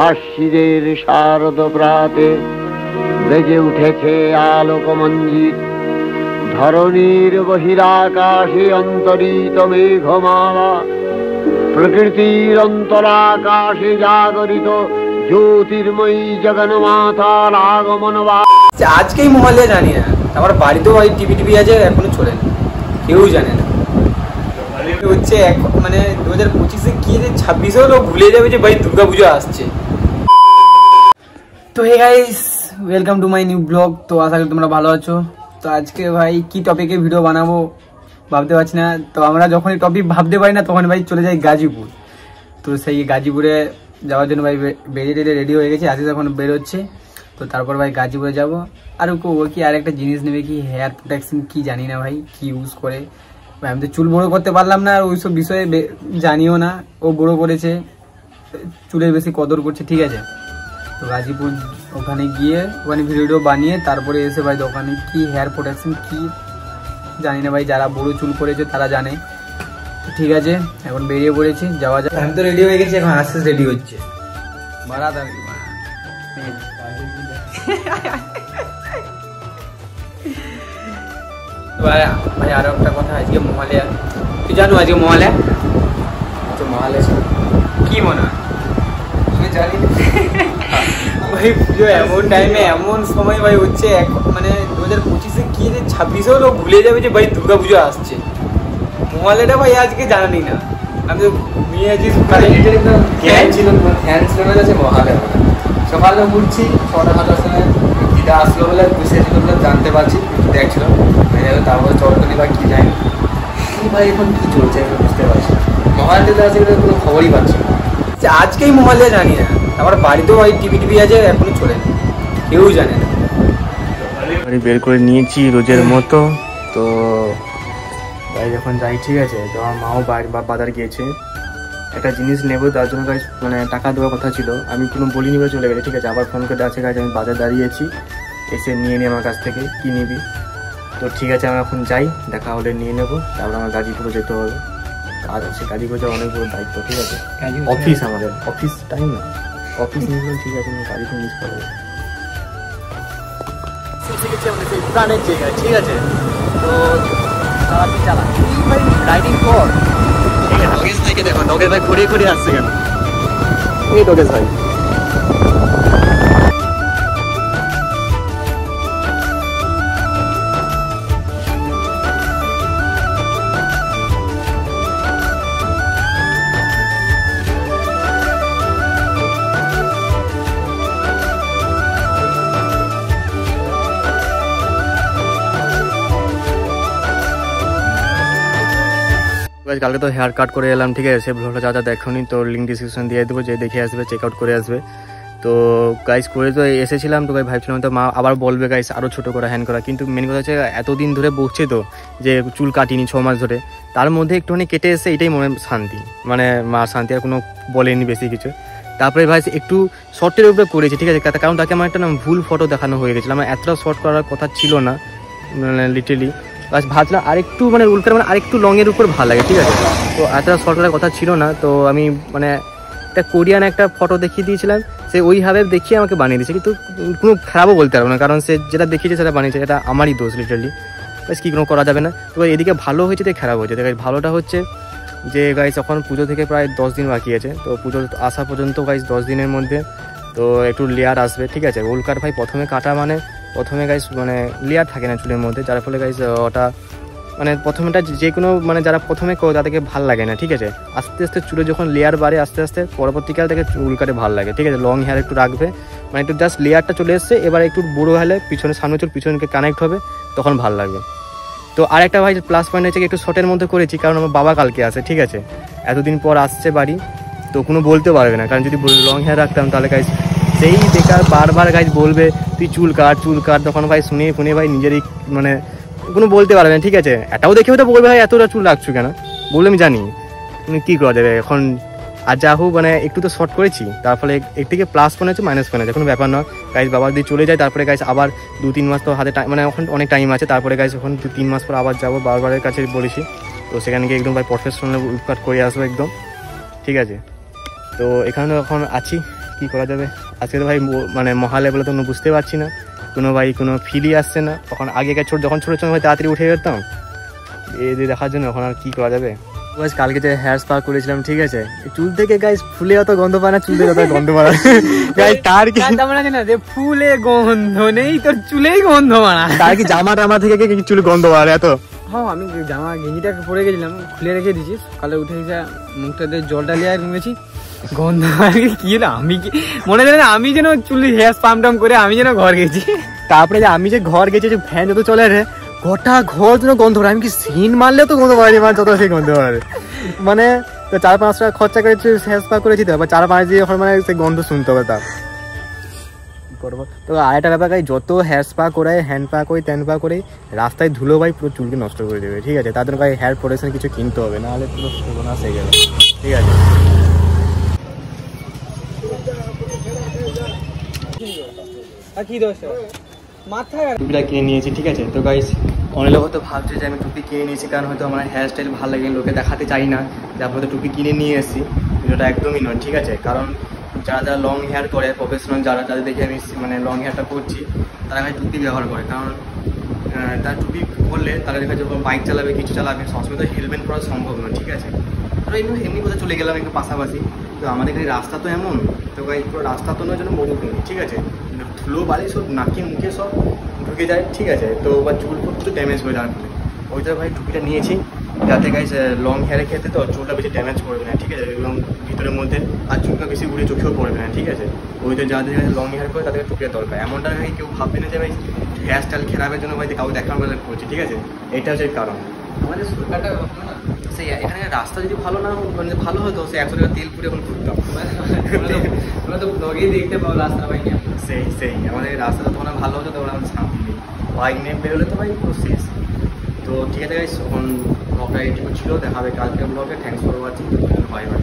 আশ্বিনের শারদ প্রাতে বেজে উঠেছে আলোকমঞ্জিত। ধরণীর বহিরাকাশে অন্তরিত মেঘমালা, প্রকৃতির অন্তরাকাশে জাগরিত জ্যোতির্ময়ী জগন্মাতার আগমন। আজকেই মহালয়া জানি না, আমার বাড়িতেও ভাই টিভি আছে, এখনো চলে না, কেউ জানে না। হচ্ছে মানে 2025-এ কি যে 26-এও লোক ভুলে যাবে যে ভাই দুর্গা পুজো আসছে। তো hey guys, welcome to my new blog. তো আশা করি তোমরা ভালো আছো। তো আজকে ভাই কি টপিকে ভিডিও বানাবো ভাবতে পারছি না। তো আমরা যখনই টপিক ভাবতে পারি না তখন ভাই চলে যাই গাজীপুর। তো সেই গাজীপুরে যাওয়ার জন্য ভাই বেরিয়ে রেডি হয়ে গেছে, আজকে এখন বেরোচ্ছে। তো তারপর ভাই গাজীপুরে যাব। আর ও কি আর একটা জিনিস নেবে, কি হেয়ার প্রোটেকশন কি জানি না ভাই কি ইউজ করে। আমি তো চুল বড় করতে পারলাম না, আর ওইসব বিষয়ে জানিও না। ও বড় করেছে, চুলের বেশি কদর করছে, ঠিক আছে। তো গাজীপুর ওখানে গিয়ে ওখানে ভিডিও বানিয়ে তারপরে এসে ভাই দোকানে কি হেয়ার প্রোটেকশন কি জানি না ভাই, যারা বড় চুল করেছে তারা জানে। ঠিক আছে, এখন বেরিয়ে পড়েছি, যাওয়া যায়। আমি তো রেডি হয়ে গেছি, এখন আস্তে আস্তে রেডি হচ্ছে। বারাত আর কি ভাই আরো একটা কথা, আজকে মহালয়া, তুই জানো আজকে মহালয়া? তো মহালয়া কি মনে হয় আমি জানি ভাই, পুজো এমন টাইমে এমন সময় ভাই হচ্ছে, মানে 2025-এ কি যে 26-এও লোক ভুলে যাবে যে ভাই দুর্গা পুজো আসছে। মহালয়াটা ভাই আজকে জানি না। আমি তো নিয়ে আছি মহালয়া সকালে উঠছি 6:30 সময়, দিদা আসলো বলে বুঝেছিল বলে জানতে পারছি, দেখছিল তারপরে চটকলি বা কি জানি কি ভাই এখন কি চলছে এখন বুঝতে পারছি না। মহালয়াতে আছে কোনো খবরই পাচ্ছি না। আজকেই মহালয়া জানি না, আমার বাড়িতেও ভাই টিভি আছে, এখনো চলে না, কেউ জানে না। বের করে নিয়েছি রোজের মতো। তো ভাই যখন যাই, ঠিক আছে। তো আমার মাও বাজার গিয়েছে, একটা জিনিস নেবো, তার জন্য গাইজ মানে টাকা দেওয়ার কথা ছিল, আমি কোনো বলিনি বলে চলে গেছে, ঠিক আছে। আবার ফোন করে আছে গাইজ, আমি বাজার দাঁড়িয়েছি, এসে নিয়ে নিই আমার কাছ থেকে, কি নিবি? তো ঠিক আছে, আমি এখন যাই, দেখা হলে নিয়ে নেবো। তারপর আমার গাজীপুরে যেতে হবে, কাজ আছে, গাজীপুরে যাওয়া অনেক বড় দায়িত্ব, ঠিক আছে। অফিস, আমাদের অফিস টাইম না, অফিস নিয়ে ঠিক আছে, আমি গাড়িতে মিস করবো। ঠিক আছে, তো রাইডিং কর, ঠিক আছে। নগেশ ভাইকে দেখো, নগেশ ভাই ঘুরিয়ে আসছে কেন? এই নগেশ ভাই কালকে তো হেয়ার কাট করে এলাম, ঠিক আছে। সে ব্লগটা যা দেখোনি, তো লিঙ্ক ডিসক্রিপশন দিয়ে দেবো, যে দেখে আসবে, চেক আউট করে আসবে। তো গাইস করে তো এসেছিলাম, তো গাই ভাবছিলাম তো মা আবার বলবে গাইস আরও ছোটো করা, হ্যান্ড করা, কিন্তু মেন কথা হচ্ছে এতদিন ধরে বকছে তো যে চুল কাটিনি 6 মাস ধরে, তার মধ্যে একটুখানি কেটে এসে এটাই মনে শান্তি, মানে মা শান্তি, আর কোনো বলেনি বেশি কিছু। তারপরে ভাই একটু শর্টের উপরে করেছি, ঠিক আছে, কারণ তাকে আমার একটা ভুল ফটো দেখানো হয়ে গেছিলো, আমার এতটা শর্ট করার কথা ছিল না, মানে লিটারলি বাস ভাবছিলাম আরেকটু মানে উল্কার মানে আরেকটু লংয়ের উপর ভালো লাগে, ঠিক আছে। তো এতটা শর্ট করার কথা ছিল না, তো আমি মানে একটা কোরিয়ান একটা ফটো দেখিয়ে দিয়েছিলাম, সে ওইভাবে দেখিয়ে আমাকে বানিয়ে দিয়েছে, কিন্তু কোনো খারাপও বলতে পারবো না, কারণ সে যেটা দেখিয়েছে সেটা বানিয়েছে, এটা আমারই দোষ লিটারলি, বাস কি কোনো করা যাবে না। তো এদিকে ভালো হয়েছে তাই খারাপ হয়েছে। তাই ভালোটা হচ্ছে যে গাইস এখন পুজো থেকে প্রায় 10 দিন বাকি আছে, তো পুজো আসা পর্যন্ত গাইস 10 দিনের মধ্যে তো একটু লেয়ার আসবে, ঠিক আছে। উল্কার ভাই প্রথমে কাটা মানে প্রথমে গাইস মানে লেয়ার থাকে না চুলের মধ্যে, যার ফলে গাইস ওটা মানে প্রথমেটা যে কোনো মানে যারা প্রথমে করে তাদেরকে ভাল লাগে না, ঠিক আছে। আস্তে আস্তে চুলে যখন লেয়ার বাড়ে আস্তে আস্তে পরবর্তীকালে তাকে চুল কাটে ভাল লাগে, ঠিক আছে। লং হেয়ার একটু রাখবে, মানে একটু জাস্ট লেয়ারটা চলে এসছে, এবার একটু বড়ো হলে পিছনে সামনে চুল পিছনকে কানেক্ট হবে, তখন ভাল লাগবে। তো আরেকটা ভাই প্লাস পয়েন্ট হচ্ছে একটু শর্টের মধ্যে করেছি, কারণ আমার বাবা কালকে আসে, ঠিক আছে, এতদিন পর আসছে বাড়ি, তো কোনো বলতে পারবে না, কারণ যদি লং হেয়ার রাখতাম তাহলে গাইস সেই বেকার বারবার গাইজ বলবে তুই চুল কাট, তখন ভাই শুনে ভাই নিজেরই মানে কোনো বলতে পারবে না, ঠিক আছে। এটাও দেখে হয়তো বলবে ভাই এতটা চুল রাখছো কেন, বললে আমি জানি তুমি কী করা যাবে এখন। আর যা হোক মানে একটু তো শর্ট করেছি, তার ফলে এর থেকে প্লাস পয়েন্ট আছে মাইনাস পয়েন্ট আছে, কোনো ব্যাপার নয় গাইজ। বাবা যদি চলে যায় তারপরে গাইজ আবার 2-3 মাস তো হাতে টাইম, মানে এখন অনেক টাইম আছে, তারপরে গাইজ এখন 2-3 মাস পর আবার যাবো বারবারের কাছে বলেছি, তো সেখানে গিয়ে একদম ভাই প্রফেশনাল উৎপাট করে আসবো একদম, ঠিক আছে। তো এখানে এখন আছি, কি করা যাবে। আজকে তো ভাই মানে মহালয়া বলে তো বুঝতে পারছি না, কোনো ভাই কোনো ফিলই আসছে না। তখন আগেকার যখন ছোটো ছোটো ভাই তাড়াতাড়ি উঠে যেতাম এই দিয়ে দেখার জন্য, এখন আর কি করা যাবে। গাইস কালকে যে হেয়ার স্পা করেছিলাম ঠিক আছে, চুল থেকে গাইস ফুলে অত গন্ধ পায় না, চুল থেকে অত গন্ধ পায় গাইস। তার কি তেমন আছে না যে ফুলে গন্ধ নেই, তোর চুলেই গন্ধ মারা। তার কি জামা টামা থেকে কি চুল গন্ধ পায় এত? হ্যাঁ আমি জামা গেঞ্জিটা পরে গেছিলাম, খুলে রেখে দিয়েছি, সকালে উঠে এসে মুখটাতে জলটা লিয়ে ঘুমেছি, গন্ধ কি হলো। আমি কি মনে হয় না আমি যেন চুলি হেয়ার স্পাম টাম করে আমি যেন ঘর গেছি। তারপরে যে আমি যে ঘর গেছি, যে ফ্যান যত চলে রে গোটা ঘর যেন গন্ধ পায়। আমি কি সিন মারলে তো গন্ধ পাইনি, মানে যত সেই গন্ধ পারে। মানে তো 4-5 টাকা খরচা করে হেয়ার স্পা করেছি, তো 4-5 দিয়ে মানে সেই গন্ধ শুনতে হবে। তার করবো তো আরেকটা ব্যাপার, যত হেয়ার স্পা করাই, হ্যান্ড পা করি, ত্যান পা করি, রাস্তায় ধুলো ভাই পুরো চুলকে নষ্ট করে দেবে। ঠিক আছে, তাদের ভাই হেয়ার প্রোডাকশন কিছু কিনতে হবে, নাহলে পুরো সর্বনাশ হয়ে যাবে। ঠিক আছে, টুপিটা কিনে নিয়েছি। ঠিক আছে, তো গাইস অনেক লোক হয়তো ভাবছে যে আমি টুপি কিনে নিয়েছি কারণ হয়তো আমার হেয়ার স্টাইল ভালো লাগে, লোকে দেখাতে চাই না যে আপনার তো টুপি কিনে নিয়ে এসেছি। এটা একদমই নয়। ঠিক আছে, কারণ যারা লং হেয়ার করে, প্রফেশনাল যাদের দেখে আমি মানে লং হেয়ারটা করছি, তারা ভাই টুপি ব্যবহার করে। কারণ তার টুপি করলে তারা দেখা যখন বাইক চালাবে, কিছু চালাবে, সবসময় তো হেলমেট পরা সম্ভব নয়। ঠিক আছে, তো এমনি কোথাও চলে গেলাম একটু পাশাপাশি, তো আমাদের এখানে রাস্তা তো এমন, তো ভাই পুরো রাস্তা তো নয় যেন মরুভূমি। ঠিক আছে, ধুলো বালি সব নাকে মুখে সব ঢুকে যায়। ঠিক আছে, তো বা চুল একটু ড্যামেজ হয়ে যাওয়ার ফলে ওইটা ভাই টুপিটা নিয়েছি, যাতে গাইস লং হেয়ারের ক্ষেত্রে তো চুলটা বেশি ড্যামেজ করবে না। ঠিক আছে, এবং ভিতরের মধ্যে আর চুলটা বেশি উড়ে চোখেও পড়বে না। ঠিক আছে, ওইটা যাদের লং হেয়ার করে তাদের টুপিটা দরকার। এমনটা ভাই কেউ ভাববে না যে ভাই হেয়ার স্টাইল খারাপের জন্য ভাই কাউ দেখার বেলা করছে। ঠিক আছে, এটা হচ্ছে কারণ। আমাদের সরকারটা সেই এখানে রাস্তা যদি ভালো না মানে ভালো হতো, সে 100 টাকা তেল পুড়ে এখন ঘুরতাম। তোমরা তো ব্লগেই দেখতে পাবো রাস্তা ভাই। সেই আমাদের রাস্তাটা তখন ভালো হতো, তখন আমার শান্তি নেই, বাইক নিয়ে বেরোলে তো ভাই পুরো শেষ। তো ঠিক আছে গাইস, এখন ব্লগটা এইটুকু ছিল, দেখা হবে কালকে ব্লগে। Thanks for watching, bye bye.